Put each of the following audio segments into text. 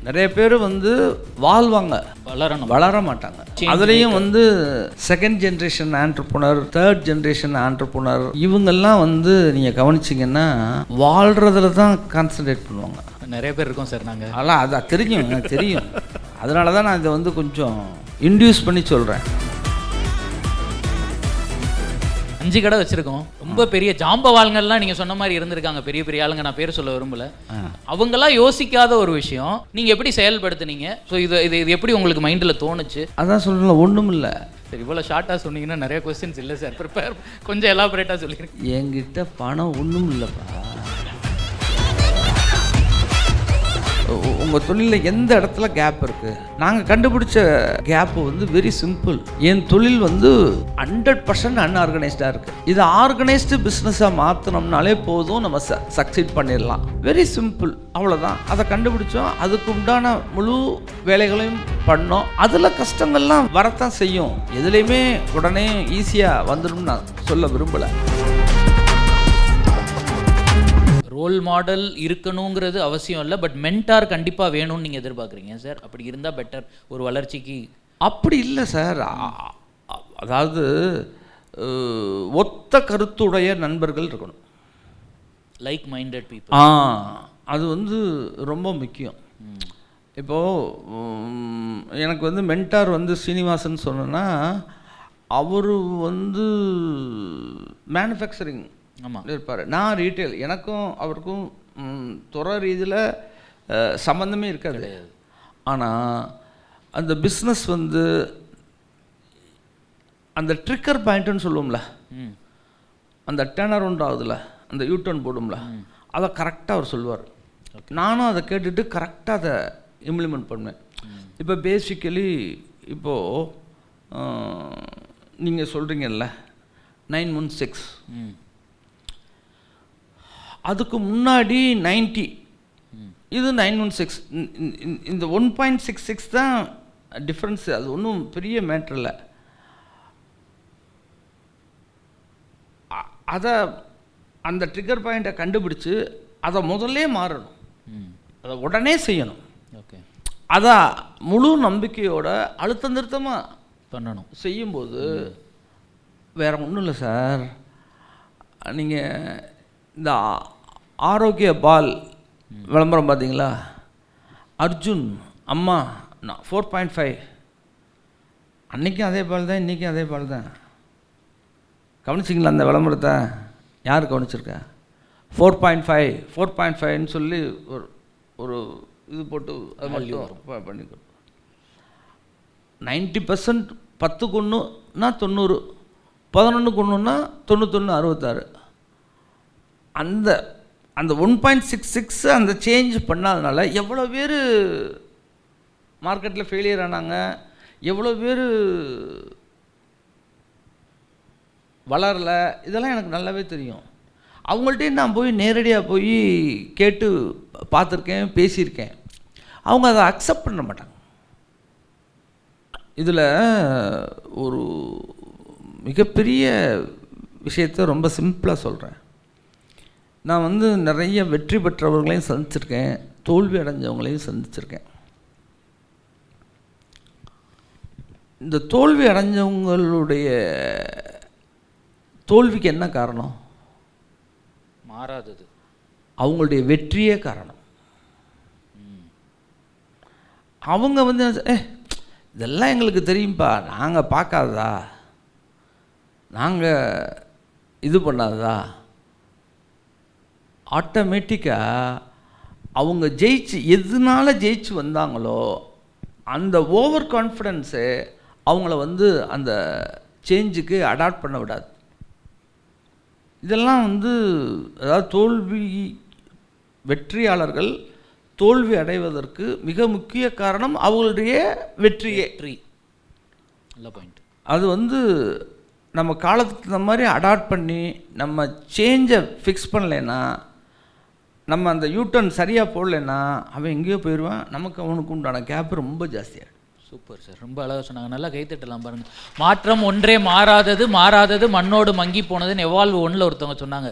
நிறைய பேர் வந்து வாழ்வாங்க, வளர மாட்டாங்க. அதுலேயும் வந்து second generation entrepreneur, third generation entrepreneur, இவங்கெல்லாம் வந்து நீங்கள் கவனிச்சிங்கன்னா வாழ்கிறதுல தான் கான்சன்ட்ரேட் பண்ணுவாங்க. நிறைய பேர் இருக்கோம் சார் நாங்கள். அதெல்லாம் அதான் தெரியும், எனக்கு தெரியும். அதனால தான் நான் இதை வந்து கொஞ்சம் இன்டியூஸ் பண்ணி சொல்கிறேன். 5 கடை வச்சுருக்கோம். ரொம்ப பெரிய ஜாம்பவாள்கள்லாம் நீங்கள் சொன்ன மாதிரி இருந்திருக்காங்க, பெரிய பெரிய ஆளுங்க, நான் பேர் சொல்ல விரும்பல. அவங்கெல்லாம் யோசிக்காத ஒரு விஷயம் நீங்கள் எப்படி செயல்படுத்துனீங்க? ஸோ இது எப்படி உங்களுக்கு மைண்டில் தோணுச்சு? அதான் சொல்கிறேன், ஒன்றும் இல்லை. சரி, இவ்வளோ ஷார்ட்டாக சொன்னீங்கன்னா நிறைய கொஸ்டின்ஸ் இல்லை சார், ப்ரிப்பேர் கொஞ்சம் எலாபரேட்டாக சொல்லியிருக்கேன். என்கிட்ட பணம் ஒன்றும் இல்லைப்பா. உங்கள் தொழிலில் எந்த இடத்துல கேப் இருக்குது? நாங்கள் கண்டுபிடிச்ச கேப்பு வந்து வெரி சிம்பிள். என் தொழில் வந்து 100% அன்ஆர்கனைஸ்டாக இருக்குது. இது ஆர்கனைஸ்டு பிஸ்னஸாக மாற்றினோம்னாலே போதும், நம்ம சக்சீட் பண்ணிடலாம். வெரி சிம்பிள், அவ்வளோதான். அதை கண்டுபிடிச்சோம், அதுக்கு உண்டான முழு வேலைகளையும் பண்ணோம். அதில் கஷ்டங்கள்லாம் வரத்தான் செய்யும். எதுலேயுமே உடனே ஈஸியாக வந்துடும் நான் சொல்ல விரும்பலை. ரோல் மாடல் இருக்கணுங்கிறது அவசியம் இல்லை, பட் மென்டார் கண்டிப்பாக வேணும்னு நீங்கள் எதிர்பார்க்குறீங்க சார். அப்படி இருந்தால் பெட்டர் ஒரு வளர்ச்சிக்கு. அப்படி இல்லை சார். அதாவது ஒத்த கருத்துடைய நண்பர்கள் இருக்கணும், லைக் மைண்டட் பீப்புள். அது வந்து ரொம்ப முக்கியம். இப்போது எனக்கு வந்து மென்டார் வந்து சீனிவாசன் சொன்னேன்னா, அவர் வந்து மேனுஃபேக்சரிங் இருப்பார், நான் ரீட்டைல். எனக்கும் அவருக்கும் துறை ரீதியில் சம்மந்தமே இருக்காது. ஆனால் அந்த பிஸ்னஸ் வந்து அந்த ட்ரிக்கர் பாயிண்ட்டுன்னு சொல்லுவோம்ல, அந்த டேர்ன் அரவுண்ட் ஆகுதுல, அந்த யூட்டர்ன் போடும்ல, அதை கரெக்டாக அவர் சொல்லுவார். நானும் அதை கேட்டுட்டு கரெக்டாக அதை இம்ப்ளிமெண்ட் பண்ணுவேன். இப்போ பேசிக்கலி இப்போது நீங்கள் சொல்கிறீங்கல்ல 916, அதுக்கு முன்னாடி 90, இது 916. இந்த 1.66 தான் டிஃப்ரென்ஸு. அது ஒன்றும் பெரிய மேட்ரு இல்லை. அதை அந்த ட்ரிகர் பாயிண்ட்டை கண்டுபிடிச்சி அதை முதல்ல மாறணும், அதை உடனே செய்யணும். ஓகே, அதை முழு நம்பிக்கையோட அழுத்தம் திருத்தமாக பண்ணணும். செய்யும்போது வேறு ஒன்றும் இல்லை சார். நீங்கள் இந்த ஆரோக்கிய பால் விளம்பரம் பார்த்தீங்களா? அர்ஜுன் அம்மா 4.5, அன்றைக்கும் அதே பால் தான், இன்றைக்கும் அதே பால் தான். கவனிச்சிங்களா அந்த விளம்பரத்தை? யார் கவனிச்சிருக்கா? 4.5 சொல்லி ஒரு இது போட்டு அது மட்டும் பண்ணி 90% 10க்கு 1னா 90, 11க்கு 1னா 91, 66. அந்த 1.66 அந்த சேஞ்ச் பண்ணாதனால எவ்வளோ பேர் மார்க்கெட்டில் ஃபெயிலியர் ஆனாங்க, எவ்வளோ பேர் வளரலை, இதெல்லாம் எனக்கு நல்லாவே தெரியும். அவங்கள்ட்டே நான் போய் நேரடியாக போய் கேட்டு பார்த்துருக்கேன், பேசியிருக்கேன். அவங்க அதை அக்செப்ட் பண்ண மாட்டாங்க. இதில் ஒரு மிகப்பெரிய விஷயத்தை ரொம்ப சிம்பிளாக சொல்கிறேன். நான் வந்து நிறைய வெற்றி பெற்றவர்களையும் சந்திச்சிருக்கேன், தோல்வி அடைஞ்சவங்களையும் சந்திச்சிருக்கேன். இந்த தோல்வி அடைஞ்சவங்களுடைய தோல்விக்கு என்ன காரணம்? மாறாதது, அவங்களுடைய வெற்றியே காரணம். அவங்க வந்து இதெல்லாம் எங்களுக்கு தெரியும்ப்பா, நாங்கள் பார்க்காததா, நாங்கள் இது பண்ணாததா, ஆட்டோமேட்டிக்காக அவங்க எதனால ஜெயிச்சு வந்தாங்களோ அந்த ஓவர் கான்ஃபிடென்ஸு அவங்கள வந்து அந்த சேஞ்சுக்கு அடாப்ட் பண்ண விடாது. இதெல்லாம் வந்து அதாவது வெற்றியாளர்கள் தோல்வி அடைவதற்கு மிக முக்கிய காரணம் அவங்களுடைய வெற்றியே. நல்ல பாயிண்ட். அது வந்து நம்ம காலத்துக்கு இந்த மாதிரி அடாப்ட் பண்ணி நம்ம சேஞ்சை ஃபிக்ஸ் பண்ணலைன்னா, நம்ம அந்த யூட்டர்ன் சரியாக போடலைன்னா அவன் எங்கேயோ போயிடுவான். நமக்கு அவனுக்கு உண்டான கேப் ரொம்ப ஜாஸ்தியாகிடும். சூப்பர் சார், ரொம்ப அழகாக சொன்னாங்க. நல்லா கைத்தட்டலாம் பாருங்கள். மாற்றம் ஒன்றே மாறாதது, மாறாதது மண்ணோடு மங்கி போனதுன்னு எவால்வ் 1ல் ஒருத்தவங்க சொன்னாங்க.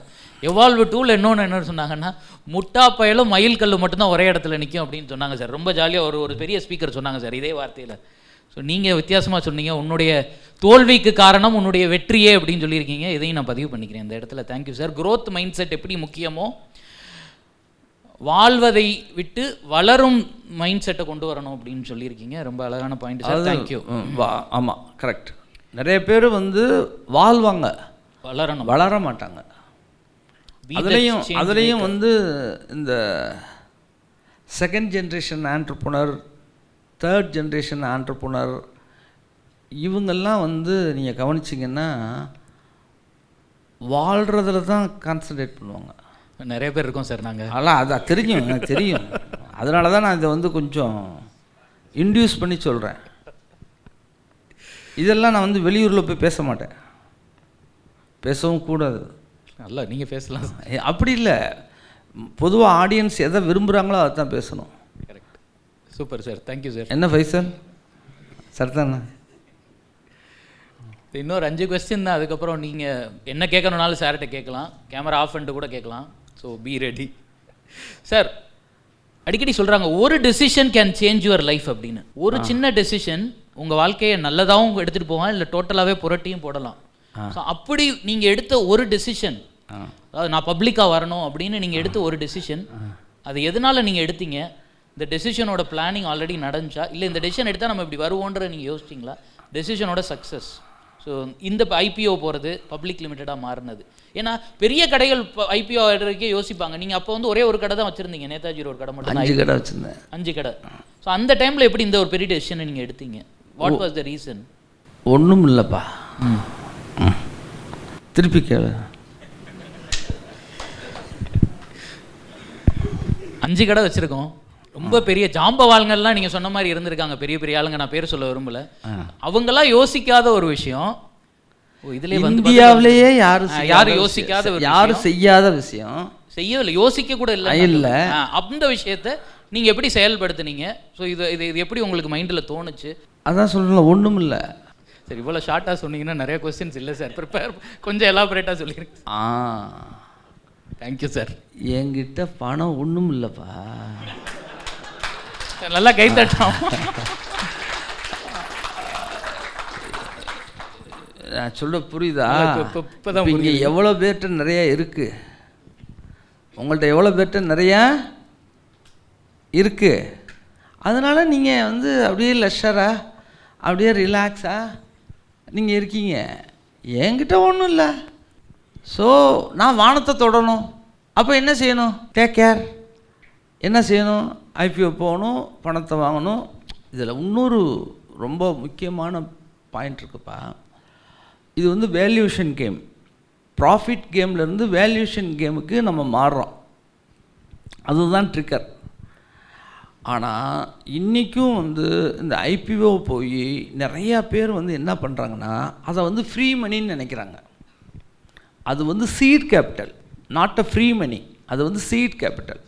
எவால்வ் 2ல் இன்னொன்று என்ன சொன்னாங்கன்னா, முட்டா பயலும் மயில் கல்லு மட்டும்தான் ஒரே இடத்துல நிற்கும் அப்படின்னு சொன்னாங்க சார். ரொம்ப ஜாலியாக ஒரு பெரிய ஸ்பீக்கர் சொன்னாங்க சார் இதே வார்த்தையில். ஸோ நீங்கள் வித்தியாசமாக சொன்னீங்க. உன்னுடைய தோல்விக்கு காரணம் உன்னுடைய வெற்றியே அப்படின்னு சொல்லியிருக்கீங்க. இதையும் நான் பதிவு பண்ணிக்கிறேன் இந்த இடத்துல. Thank you sir. growth mind set எப்படி முக்கியமோ, வாழ்வதை விட்டு வளரும் மைண்ட் செட்டை கொண்டு வரணும் அப்படின்னு சொல்லியிருக்கீங்க. ரொம்ப அழகான பாயிண்ட் சார். தேங்க்யூ. ஆமாம், கரெக்ட். நிறைய பேர் வந்து வாழ்வாங்க, வளர மாட்டாங்க. அதுலேயும் வந்து இந்த second generation entrepreneur, third generation entrepreneur, இவங்கெல்லாம் வந்து நீங்கள் கவனிச்சிங்கன்னா வாழ்கிறதுல தான் கான்சன்ட்ரேட் பண்ணுவாங்க. நிறைய பேர் இருக்கோம் சார் நாங்கள். அதெல்லாம் அதான் தெரியும், எனக்கு தெரியும். அதனால தான் நான் இதை வந்து கொஞ்சம் இன்டியூஸ் பண்ணி சொல்கிறேன். இதெல்லாம் நான் வந்து வெளியூரில் போய் பேச மாட்டேன், பேசவும் கூடாது. நல்லா நீங்கள் பேசலாம். அப்படி இல்லை, பொதுவாக ஆடியன்ஸ் எதை விரும்புகிறாங்களோ அதை தான் பேசணும். Correct. Super sir. Thank you sir. என்ன ஃபைசல் சார் தானே? இன்னொரு 5 கொஸ்டின் தான். அதுக்கப்புறம் நீங்கள் என்ன கேட்கணுன்னாலும் சார்கிட்ட கேட்கலாம், கேமரா ஆஃப் பண்ணிட்டு கூட கேட்கலாம். So be ready sir. அடிக்கடி சொல்கிறாங்க ஒரு decision can change your life அப்படின்னு. ஒரு சின்ன டெசிஷன் உங்கள் வாழ்க்கையை நல்லதாகவும் எடுத்துகிட்டு போகலாம், இல்லை டோட்டலாகவே புரட்டியும் போடலாம். ஸோ அப்படி நீங்கள் எடுத்த ஒரு டெசிஷன், அதாவது நான் பப்ளிக்காக வரணும் அப்படின்னு நீங்கள் எடுத்த ஒரு டெசிஷன், அது எதனால் நீங்கள் எடுத்தீங்க? இந்த டெசிஷனோட பிளானிங் ஆல்ரெடி நடந்துச்சா, இல்லை இந்த டெசிஷன் எடுத்தால் நம்ம இப்படி வருவோன்ற நீங்கள் யோசிச்சிங்களா? டெசிஷனோட சக்ஸஸ். ஸோ இந்த ஐபிஓ போகிறது பப்ளிக் லிமிட்டடாக மாறினது. ஏன்னா பெரிய கடைகள் ஐபிஓ ஆகிறதுக்கே யோசிப்பாங்க. நீங்கள் அப்போ வந்து ஒரே ஒரு கடை தான் வச்சுருந்தீங்க, நேதாஜியில் ஒரு கடை மட்டும். 5 கடை வச்சுருந்தேன். 5 கடை. ஸோ அந்த டைமில் எப்படி இந்த ஒரு பெரிய டெசிஷனை நீங்கள் எடுத்தீங்க? What was the reason? ஒன்றும் இல்லைப்பா. திருப்பி கேளு. 5 கடை வச்சுருக்கோம். ரொம்ப பெரிய ஜாம்பவாள்கள்லாம் நீங்கள் சொன்ன மாதிரி இருந்திருக்காங்க, பெரிய பெரிய ஆளுங்க. நான் பேர் சொல்ல விரும்பல. அவங்கெல்லாம் யோசிக்காத ஒரு விஷயம். இதுலேயே வந்து இந்தியாவிலேயே யாரும் யோசிக்காத, யாரும் செய்யாத விஷயம், செய்யவில்லை, யோசிக்க கூட இல்லை. அந்த விஷயத்த நீங்கள் எப்படி செயல்படுத்துனீங்க? ஸோ இது எப்படி உங்களுக்கு மைண்டில் தோணுச்சு? அதான் சொல்லல, ஒன்றும் இல்லை. சரி, இவ்வளோ ஷார்ட்டாக சொன்னீங்கன்னா நிறைய கொஸ்டின்ஸ் இல்லை சார். ப்ரிப்பேர் கொஞ்சம் எலாபரேட்டாக சொல்லியிருக்கேன். Thank you sir. என்கிட்ட பணம் ஒன்றும் இல்லைப்பா. நல்லா கை தட்டோம். நான் சொல்ல புரியுதா? இங்கே எவ்வளோ பேர்கிட்ட நிறைய இருக்கு, உங்கள்கிட்ட எவ்வளோ பேர்கிட்ட நிறையா இருக்கு. அதனால் நீங்கள் வந்து அப்படியே லெஷராக, அப்படியே ரிலாக்ஸாக நீங்கள் இருக்கீங்க. என்கிட்ட ஒன்றும் இல்லை. ஸோ நான் வானத்தை தொடணும். அப்போ என்ன செய்யணும்? Take care. என்ன செய்யணும்? ஐபிஓ போகணும், பணத்தை வாங்கணும். இதில் இன்னொரு ரொம்ப முக்கியமான பாயிண்ட் இருக்குப்பா. இது வந்து வேல்யூஷன் கேம். ப்ராஃபிட் கேம்லேருந்து வேல்யூஷன் கேமுக்கு நம்ம மாறுறோம், அதுதான் ட்ரிக்கர். ஆனால் இன்றைக்கும் வந்து இந்த ஐபிஓ போய் நிறையா பேர் வந்து என்ன பண்ணுறாங்கன்னா, அதை வந்து ஃப்ரீ மணின்னு நினைக்கிறாங்க. அது வந்து seed capital, not a free money. அது வந்து சீட் கேபிட்டல்.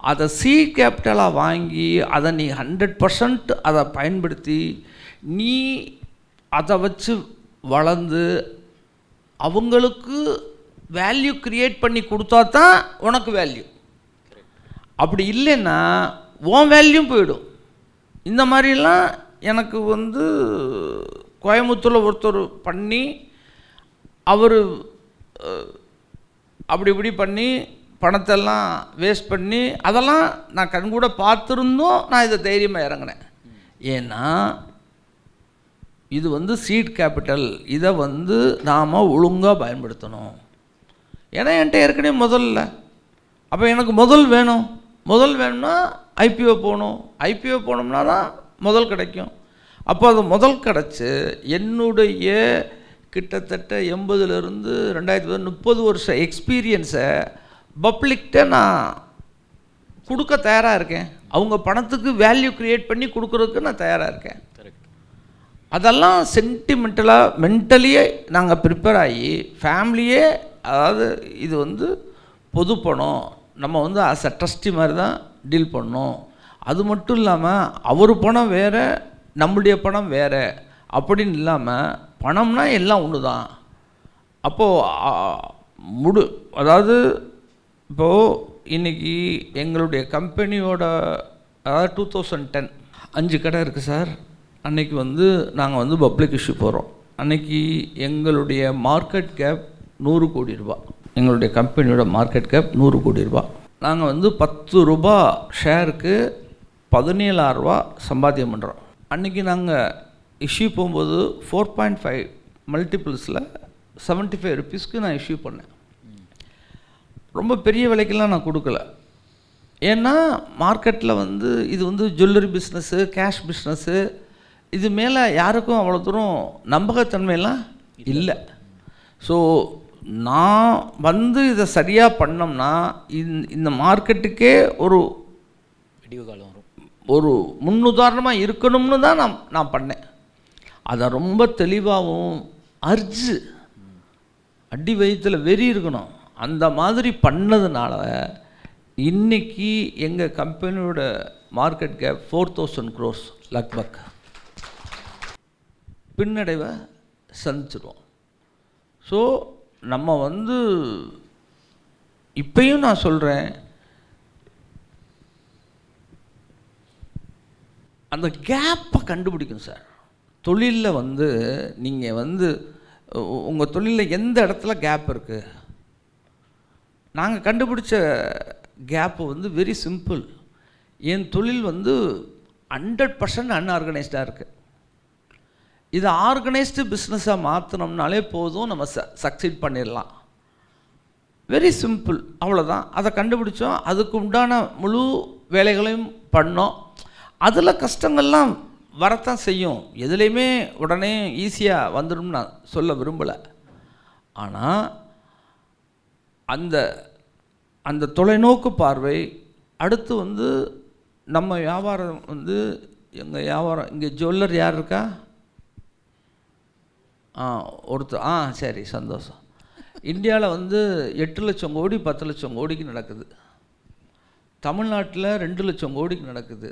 அதை சீட் கேபிட்டலாக வாங்கி அதை நீ 100% அதை பயன்படுத்தி நீ அதை வச்சு வளர்ந்து அவங்களுக்கு வேல்யூ க்ரியேட் பண்ணி கொடுத்தா தான் உனக்கு வேல்யூ. அப்படி இல்லைன்னா உன் வேல்யூ போயிடும். இந்த மாதிரிலாம் எனக்கு வந்து கோயம்புத்தூரில் ஒருத்தர் பண்ணி அவர் அப்படி இப்படி பண்ணி பணத்தெல்லாம் வேஸ்ட் பண்ணி, அதெல்லாம் நான் கண்கூட பார்த்துருந்தும் நான் இதை தைரியமாக இறங்கினேன். ஏன்னா இது வந்து சீட் கேபிட்டல். இதை வந்து நாம் ஒழுங்காக பயன்படுத்தணும். ஏன்னா என்கிட்ட ஏற்கனவே முதல்ல, அப்போ எனக்கு முதல் வேணும். முதல் வேணும்னா ஐபிஓ போகணும். ஐபிஓ போனோம்னா தான் முதல் கிடைக்கும். அப்போ அது முதல் கிடச்சி என்னுடைய கிட்டத்தட்ட 80லேருந்து 2030 வருஷம் எக்ஸ்பீரியன்ஸை பப்ளிக்கிட்ட நான் கொடுக்க தயாராக இருக்கேன். அவங்க பணத்துக்கு வேல்யூ க்ரியேட் பண்ணி கொடுக்குறதுக்கு நான் தயாராக இருக்கேன். அதெல்லாம் சென்டிமெண்டலாக மென்டலியே நாங்கள் ப்ரிப்பேர் ஆகி ஃபேமிலியே, அதாவது இது வந்து பொது பணம், நம்ம வந்து அஸ் அ ட்ரஸ்டி மாதிரி தான் டீல் பண்ணோம். அது மட்டும் இல்லாமல் அவர் பணம் வேறு, நம்முடைய பணம் வேறு அப்படின்னு இல்லாமல் பணம்னா எல்லாம் ஒன்று தான். அப்போது அதாவது இப்போது இன்றைக்கி எங்களுடைய கம்பெனியோட அதாவது 2010 5 கடை இருக்குது சார். அன்றைக்கி நாங்கள் பப்ளிக் இஷ்யூ போகிறோம். அன்றைக்கி எங்களுடைய மார்க்கெட் கேப் 100 கோடி ரூபா. எங்களுடைய கம்பெனியோட மார்க்கெட் கேப் 100 கோடி ரூபா. நாங்கள் 10 ரூபா ஷேருக்கு 17,000 ரூபா சம்பாத்தியம் பண்ணுறோம். அன்றைக்கி நாங்கள் இஷ்யூ போகும்போது 4.5 மல்டிபிள்ஸில் 75 ருபீஸ்க்கு நான் இஷ்யூ பண்ணேன். ரொம்ப பெரிய விலைக்கெல்லாம் நான் கொடுக்கல. ஏன்னா மார்க்கெட்டில் இது ஜுவல்லரி பிஸ்னஸ்ஸு, கேஷ் பிஸ்னஸ்ஸு, இது மேலே யாருக்கும் அவ்வளோ தூரம் நம்பகத்தன்மையெல்லாம் இல்லை. ஸோ நான் இதை சரியாக பண்ணோம்னா இந்த மார்க்கெட்டுக்கே ஒரு விடிவு காலம் வரும், ஒரு முன்னுதாரணமாக இருக்கணும்னு தான் நான் பண்ணேன். அதை ரொம்ப தெளிவாகவும் அடி வயிற்றில் வெறி இருக்கணும் அந்த மாதிரி பண்ணதுனால இன்றைக்கி எங்கள் கம்பெனியோட மார்க்கெட் கேப் 4,000 crores லக்பக் பின்னடைவை சந்திச்சிடுவோம். ஸோ நம்ம இப்பயும் நான் சொல்கிறேன், அந்த கேப்பை கண்டுபிடிக்கும் சார். தொழிலில் நீங்கள் உங்கள் தொழிலில் எந்த இடத்துல கேப் இருக்குது. நாங்கள் கண்டுபிடிச்ச கேப்பு வெரி சிம்பிள். என் தொழில் 100% அன்ஆர்கனைஸ்டாக இருக்குது. இது ஆர்கனைஸ்டு பிஸ்னஸாக மாற்றினோம்னாலே போதும், நம்ம சக்சீட் பண்ணிடலாம். வெரி சிம்பிள், அவ்வளோதான். அதை கண்டுபிடிச்சோம், அதுக்கு உண்டான முழு வேலைகளையும் பண்ணோம். அதில் கஷ்டங்கள்லாம் வரத்தான் செய்யும், எதுலேயுமே உடனே ஈஸியாக வந்துடும் நான் சொல்ல விரும்பலை. ஆனால் அந்த தொலைநோக்கு பார்வை அடுத்து நம்ம வியாபாரம் எங்கள் வியாபாரம் இங்கே ஜுவல்லர் யார் இருக்கா? ஒருத்தர் சரி, சந்தோஷம். இந்தியாவில் 8 லட்சம் கோடி 10 லட்சம் கோடிக்கு நடக்குது. தமிழ்நாட்டில் 2 லட்சம் கோடிக்கு நடக்குது.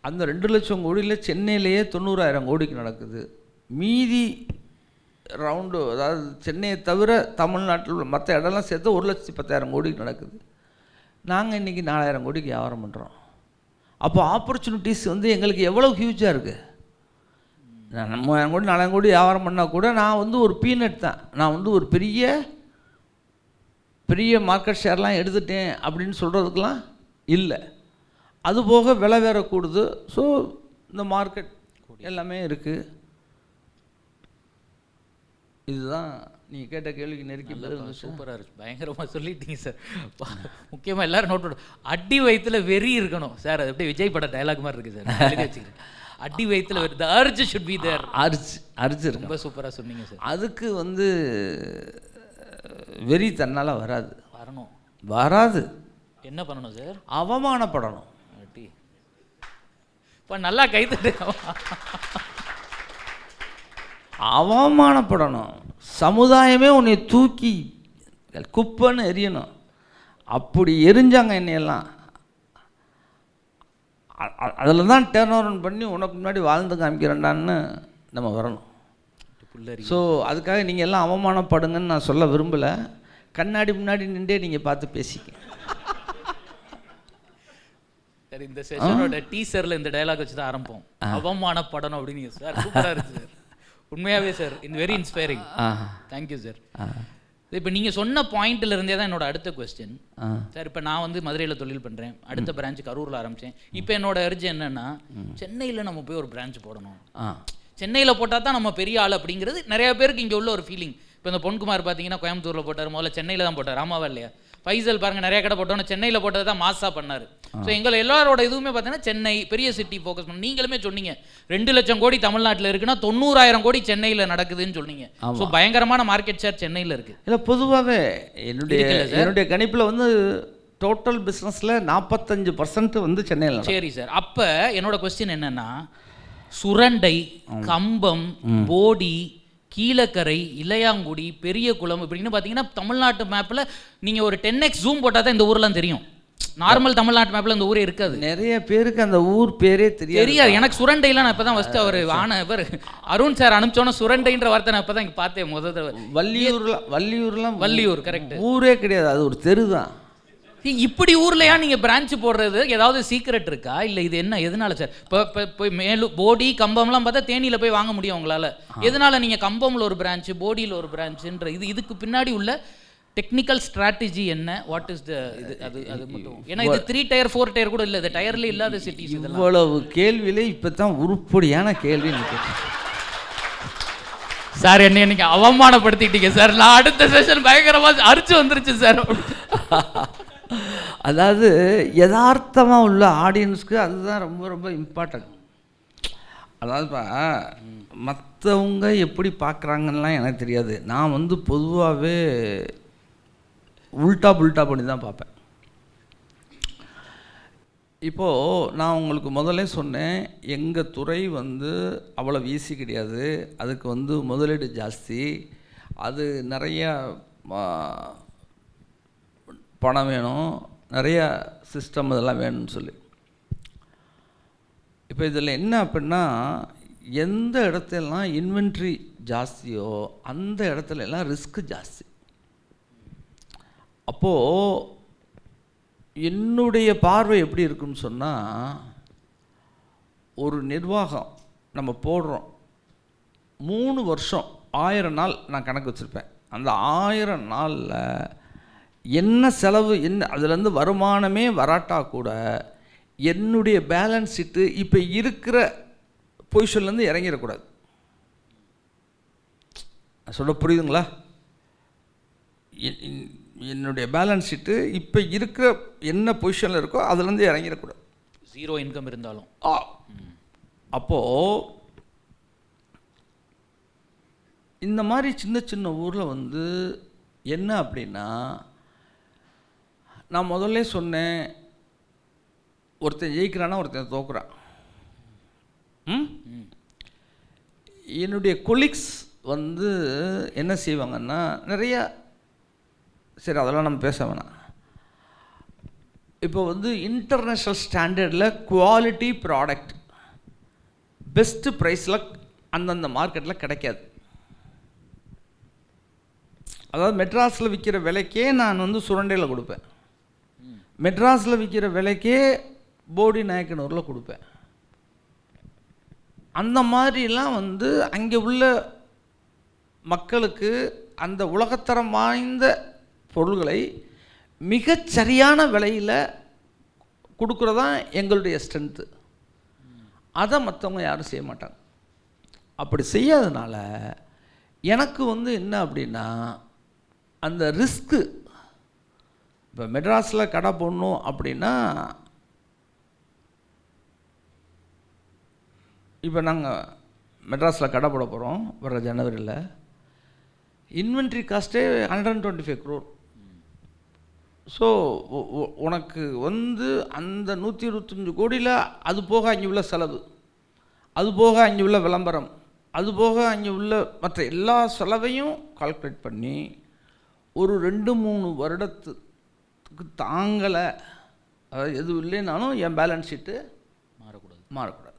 அந்த 2 லட்சம் கோடியில் சென்னையிலேயே 90,000 கோடிக்கு நடக்குது. மீதி ரவுண்டு, அதாவது சென்னையை தவிர தமிழ்நாட்டில் உள்ள மற்ற இடம்லாம் சேர்த்து 1,10,000 கோடிக்கு நடக்குது. நாங்கள் இன்றைக்கி 4,000 கோடிக்கு வியாபாரம் பண்ணுறோம். அப்போ ஆப்பர்ச்சுனிட்டிஸ் எங்களுக்கு எவ்வளோ ஹியூஜாக இருக்குது. நான் 3,000 கோடி 4,000 கோடி வியாபாரம் பண்ணால் கூட நான் ஒரு பீனட் தான். நான் ஒரு பெரிய மார்க்கெட் ஷேர்லாம் எடுத்துட்டேன் அப்படின்னு சொல்கிறதுக்கெலாம் இல்லை. அதுபோக விலை வேற கூடுது. ஸோ இந்த மார்க்கெட் எல்லாமே இருக்குது. இதுதான் நீங்கள் கேட்ட கேள்விக்கு நெருக்கி சூப்பராக இருக்குது, பயங்கரமாக சொல்லிட்டீங்க சார். முக்கியமாக எல்லோரும் நோட் பண்ண, அடி வயிற்றுல வெறி இருக்கணும் சார். அது அப்படியே விஜய் பட டைலாக் மாதிரி இருக்குது சார். வச்சுக்கிறேன், அடி வயிற்றுல வெறி, the urge should be there. Urge ரொம்ப சூப்பராக சொன்னீங்க சார். அதுக்கு வெறி தன்னால் வராது, வராது. என்ன பண்ணணும் சார்? அவமானப்படணும். இப்போ நல்லா கைத்தட்டு. அவமானப்படணும். சமுதாயமே உன்னை தூக்கி குப்பைன்னு எரியணும். அப்படி எரிஞ்சாங்க என்னையெல்லாம். அதில் தான் டேர்ன் ஓவர் பண்ணி உனக்கு முன்னாடி வாழ்ந்து காமிக்கிறேன்டான்னு நம்ம வரணும். ஸோ அதுக்காக நீங்கள் எல்லாம் அவமானப்படுங்கன்னு நான் சொல்ல விரும்பலை. கண்ணாடி முன்னாடி நின்றே நீங்கள் பார்த்து பேசிக்க. சரி, இந்த செஷனோட டீசரில் இந்த டயலாக் வச்சு தான் ஆரம்பம். அவமானப்படணும் அப்படின்னு சார். சூப்பராக இருக்குது சார், உண்மையாகவே sir. In very inspiring. Thank you sir. இப்போ நீங்கள் சொன்ன பாயிண்ட்ல இருந்தே தான் என்னோட அடுத்த கொஸ்டின் சார். இப்போ நான் மதுரையில் தொழில் பண்ணுறேன், அடுத்த பிரான்ச்சு கரூரில் ஆரம்பித்தேன். இப்போ என்னோட அர்ஜி என்னென்னா, சென்னையில் நம்ம போய் ஒரு பிரான்ச் போடணும். சென்னையில் போட்டால் தான் நம்ம பெரிய ஆள் அப்படிங்கிறது நிறைய பேருக்கு இங்கே உள்ள ஒரு ஃபீலிங். இப்போ இந்த பொன்குமார் பார்த்தீங்கன்னா கோயம்புத்தூரில் போட்டார், முதல்ல சென்னையில் தான் போட்டார். ஆமாவா இல்லையா? ஃபைசல் பாருங்கள், நிறைய கடை போட்டோன்னு சென்னையில் போட்டது தான் மாஸாக பண்ணார். ஸோ எங்களை எல்லாரோட இதுவுமே பார்த்தீங்கன்னா சென்னை பெரிய சிட்டி ஃபோக்கஸ் பண்ண. நீங்களுமே சொன்னீங்க 2 லட்சம் கோடி தமிழ்நாட்டில் இருக்குன்னா 90,000 கோடி சென்னையில் நடக்குதுன்னு சொன்னீங்க. ஸோ பயங்கரமான மார்க்கெட் ஷேர் சென்னையில் இருக்குது. இல்லை, பொதுவாகவே என்னுடைய கணிப்பில் டோட்டல் பிஸ்னஸில் 45% சென்னையில். சரி சார். அப்போ என்னோட கொஸ்டின் என்னென்னா, சுரண்டை, கம்பம், போடி, கீழக்கரை, இளையாங்குடி, பெரிய குளம் இப்படின்னு பார்த்தீங்கன்னா தமிழ்நாட்டு மேப்பில் நீங்கள் ஒரு 10x ஜூம் போட்டால் தான் இந்த ஊரெலாம் தெரியும். நார்மல் தமிழ்நாட்டு மேப்ல இந்த ஊரே இருக்காது. நிறைய பேருக்கு அந்த ஊர் பேரே தெரியாது. எனக்கு சுரண்டைலாம் நான் இப்போ தான் ஃபஸ்ட்டு அவர் இவர் அருண் சார் அனுப்பிச்சோன்னா சுரண்டைன்ற வார்த்தை நான் இப்போ தான் இங்கே பார்த்தேன் முதல் தடவை. வள்ளியூர் கரெக்ட், ஊரே கிடையாது, அது ஒரு தெரு தான். இப்படி ஊர்லையா நீங்கள் பிரான்ச் போடுறது ஏதாவது சீக்ரெட் இருக்கா இல்லை இது என்ன எதனால சார்? இப்போ போய் மேலும் போடி கம்பம்லாம் பார்த்தா தேனியில் போய் வாங்க முடியும் உங்களால். எதனால நீங்கள் கம்பமில் ஒரு பிரான்ச்சு போடியில் ஒரு பிரான்ச்சுன்ற இதுக்கு பின்னாடி உள்ள டெக்னிக்கல் ஸ்ட்ராட்டஜி என்ன? வாட் இஸ் த இது அது மட்டும்? ஏன்னா இது 3 டயர் 4 டயர் கூட இல்லை, இது டயர்ல இல்லாத சிட்டிஸ். இவ்வளவு கேள்வியிலே இப்போ தான் உருப்படியான கேள்வி நினைக்கிறேன் சார். என்ன இன்னைக்கு அவமானப்படுத்திட்டீங்க சார். நான் அடுத்த செஷன் பயங்கரமாக அரிச்சு வந்துருச்சு சார். அதாவது யதார்த்தமாக உள்ள ஆடியன்ஸ்க்கு அதுதான் ரொம்ப ரொம்ப இம்பார்ட்டன்ட். அதாவதுப்பா மற்றவங்க எப்படி பார்க்குறாங்கலாம் எனக்கு தெரியாது. நான் வந்து பொதுவாகவே உல்ட்டா புல்ட்டா பண்ணி தான் பார்ப்பேன். இப்போது நான் உங்களுக்கு முதல்ல சொன்னேன், எங்கள் துறை வந்து அவ்வளோ ஈஸி கிடையாது. அதுக்கு வந்து முதலீடு ஜாஸ்தி, அது நிறையா பணம் வேணும், நிறையா சிஸ்டம் இதெல்லாம் வேணும்னு சொல்லி. இப்போ இதில் என்ன அப்படின்னா, எந்த இடத்துலலாம் இன்வென்ட்ரி ஜாஸ்தியோ அந்த இடத்துல எல்லாம் ரிஸ்க்கு ஜாஸ்தி. அப்போது என்னுடைய பார்வை எப்படி இருக்குன்னு சொன்னால், ஒரு நிர்வாகம் நம்ம போடுறோம், 3 வருஷம் 1000 நாள் நான் கணக்கு வச்சுருப்பேன். அந்த 1000 நாளில் என்ன செலவு, என்ன அதுலேருந்து வருமானமே வராட்டா கூட என்னுடைய பேலன்ஸ் ஷீட்டு இப்போ இருக்கிற பொசிஷன்லேருந்து இறங்கிடக்கூடாது. சொல்ல புரியுதுங்களா? என்னுடைய பேலன்ஸ் ஷீட்டு இப்போ இருக்கிற என்ன பொசிஷனில் இருக்கோ அதுலேருந்து இறங்கிடக்கூடாது, 0 இன்கம் இருந்தாலும். அப்போது இந்த மாதிரி சின்ன சின்ன ஊரில் வந்து என்ன அப்படின்னா, நான் முதல்ல சொன்னேன், ஒருத்தன் ஜெயிக்கிறான்னா ஒருத்தன் தோக்குறான். என்னுடைய கொலீக்ஸ் வந்து என்ன செய்வாங்கன்னா நிறையா, சரி அதெல்லாம் நம்ம பேச வேணாம். இப்போ வந்து இன்டர்நேஷ்னல் ஸ்டாண்டர்டில் குவாலிட்டி ப்ராடக்ட் பெஸ்ட்டு ப்ரைஸில் அந்தந்த மார்க்கெட்டில் கிடைக்காது. அதாவது மெட்ராஸில் விற்கிற விலைக்கே நான் வந்து சுரண்டையில் கொடுப்பேன், மெட்ராஸில் விற்கிற விலைக்கே போடி நாயக்கனூரில் கொடுப்பேன். அந்த மாதிரிலாம் வந்து அங்கே உள்ள மக்களுக்கு அந்த உலகத்தரம் வாய்ந்த பொருள்களை மிகச்சரியான விலையில் கொடுக்குறதான் எங்களுடைய ஸ்ட்ரென்த்து. அதை மற்றவங்க யாரும் செய்ய மாட்டாங்க. அப்படி செய்யாதனால எனக்கு வந்து என்ன அப்படின்னா, அந்த ரிஸ்க்கு, இப்போ மெட்ராஸில் கடை போடணும் அப்படின்னா, இப்போ நாங்கள் மெட்ராஸில் கடை போட போகிறோம் வர ஜனவரியில். Inventory காஸ்ட்டே 125 crore. ஸோ உனக்கு வந்து அந்த 125 கோடியில் அது போக அங்கே உள்ள செலவு, அது போக அங்கே உள்ள விளம்பரம், அது போக அங்கே உள்ள மற்ற எல்லா செலவையும் கால்குலேட் பண்ணி ஒரு 2-3 வருடத்துக்கு தாங்கலை, அதாவது எதுவும் இல்லைனாலும் என் பேலன்ஸ் ஷீட்டு மாறக்கூடாது.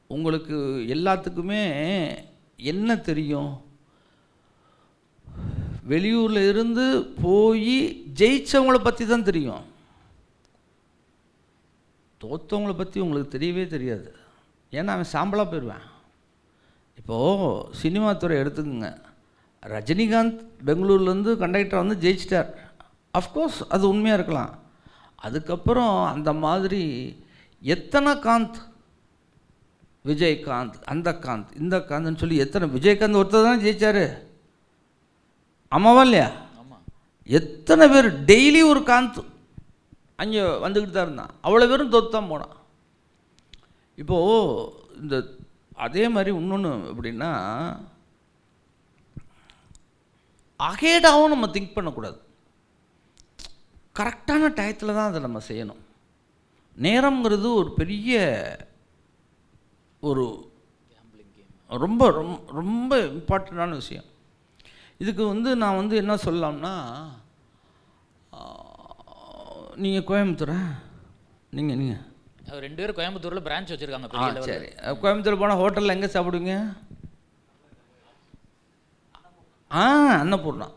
உங்களுக்கு எல்லாத்துக்குமே என்ன தெரியும், வெளியூரில் இருந்து போய் ஜெயித்தவங்கள பற்றி தான் தெரியும், தோற்றவங்கள பற்றி உங்களுக்கு தெரியவே தெரியாது. ஏன்னா அவன் சாம்பலாக போயிடுவேன். இப்போது சினிமா துறை எடுத்துக்கோங்க, ரஜினிகாந்த் பெங்களூர்லேருந்து கண்டக்டர் வந்து ஜெயிச்சிட்டார். அஃப்கோர்ஸ் அது உண்மையாக இருக்கலாம். அதுக்கப்புறம் அந்த மாதிரி எத்தனை காந்த், விஜயகாந்த், அந்த காந்த், இந்த காந்த்னு சொல்லி எத்தனை, விஜயகாந்த் ஒருத்தர் தான் ஜெயிச்சார், ஆமாவா இல்லையா? எத்தனை பேர் டெய்லி ஒரு காந்த் அங்கே வந்துக்கிட்டு தான் இருந்தான், அவ்வளோ பேரும் தோற்று தான் போனான். இப்போது இந்த அதே மாதிரி இன்னொன்று எப்படின்னா, அகேடாகவும் நம்ம திங்க் பண்ணக்கூடாது. கரெக்டான டயத்தில் தான் அதை நம்ம செய்யணும். நேரம்ங்கிறது ஒரு பெரிய ஒரு ரொம்ப ரொம்ப இம்பார்ட்டண்ட்டான விஷயம். இதுக்கு வந்து நான் வந்து என்ன சொல்லலாம்னா, நீங்கள் கோயம்புத்தூரா? நீங்கள் அவர் 2 பேரும் கோயம்புத்தூரில் பிரான்ச் வச்சுருக்காங்க. சரி. கோயம்புத்தூர் போனால் ஹோட்டலில் எங்கே சாப்பிடுவீங்க? அன்னபூர்ணா.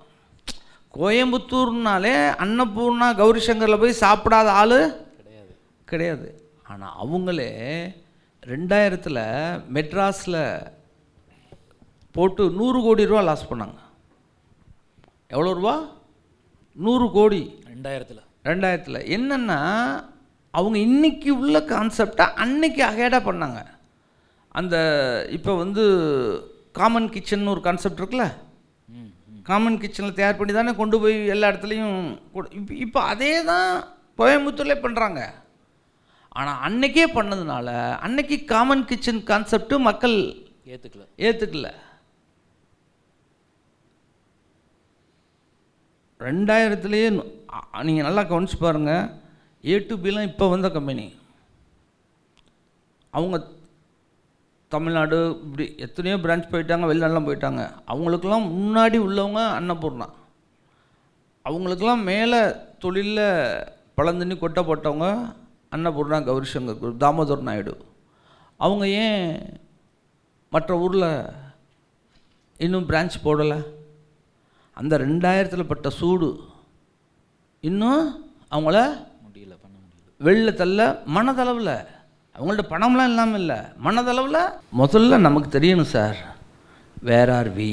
கோயம்புத்தூர்னாலே அன்னபூர்ணா கௌரி சங்கரில் போய் சாப்பிடாத ஆள் கிடையாது. ஆனால் அவங்களே 2000 மெட்ராஸில் போட்டு 100 கோடி ரூபா லாஸ் பண்ணாங்க. எவ்வளோ ரூபா? 100 கோடி. 2000 என்னென்னா அவங்க இன்னைக்கு உள்ள கான்செப்டை அன்னைக்கு அகேடாக பண்ணாங்க. அந்த இப்போ வந்து காமன் கிச்சன் ஒரு கான்செப்ட் இருக்குல்ல, காமன் கிச்சனில் தயார் பண்ணி தானே கொண்டு போய் எல்லா இடத்துலையும் இப்போ அதே தான் கோயம்புத்தூர்லேயே பண்ணுறாங்க. ஆனால் அன்னைக்கே பண்ணதுனால அன்னைக்கு காமன் கிச்சன் கான்செப்ட்டு மக்கள் ஏற்றுக்கல. 2000 நீங்கள் நல்லா கவனிச்சு பாருங்கள். A2Bலாம் இப்போ வந்த கம்பெனி. அவங்க தமிழ்நாடு இப்படி எத்தனையோ பிரான்ச் போயிட்டாங்க, வெளிநாடுலாம் போயிட்டாங்க. அவங்களுக்கெல்லாம் முன்னாடி உள்ளவங்க அன்னபூர்ணா. அவங்களுக்கெல்லாம் மேலே தொழிலில் பழந்தண்ணி கொட்டை போட்டவங்க அன்னபூர்ணா கௌரி சங்கர், தாமோதர் நாயுடு. அவங்க ஏன் மற்ற ஊரில் இன்னும் பிரான்ச் போடலை? அந்த 2000 பட்ட சூடு இன்னும் அவங்கள பண்ண முடியல. வெளில தள்ள மனதளவில். அவங்கள்ட்ட பணம்லாம் இல்லாமல் இல்லை, மனதளவில் முதல்ல நமக்கு தெரியணும் சார், வேர் ஆர் வி.